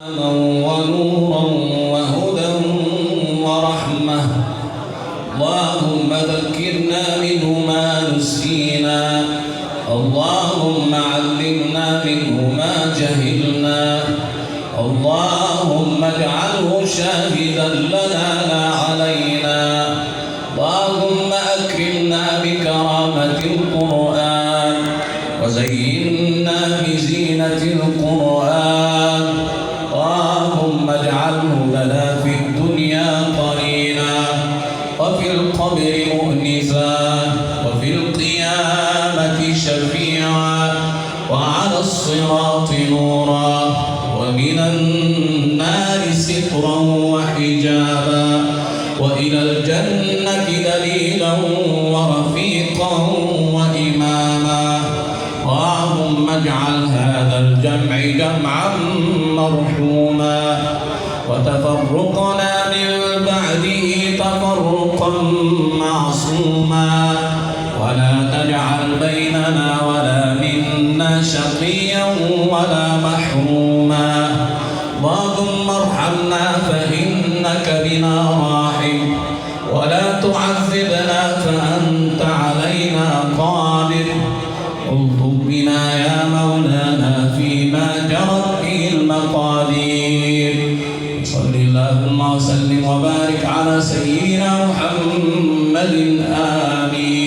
ونورا وهدى ورحمة. اللهم ذكرنا منه ما نسينا، اللهم علمنا منه ما جهلنا، اللهم اجعله شاهدا لنا لا علينا، اللهم أكرمنا بكرامة القرآن وزينا بزينة القرآن، اللهم اجعله لنا في الدنيا قرينا وفي القبر مؤنسا وفي القيامة شفيعا وعلى الصراط نورا ومن النار سترا وحجابا وإلى الجنة دليلا ورفيقا وإماما. اللهم اجعل هذا الجمع جمعا مرحوما وتفرقنا من بعده تفرقا معصوما، ولا تجعل بيننا ولا منا شقيا ولا محروما. اللهم ارحمنا فإنك بنا راحم، ولا تعذبنا فأنت علينا قادر. الطف بنا يا مولانا فيما جرت به المقادير. صل اللهم وسلم وبارك على سيدنا محمد. آمين.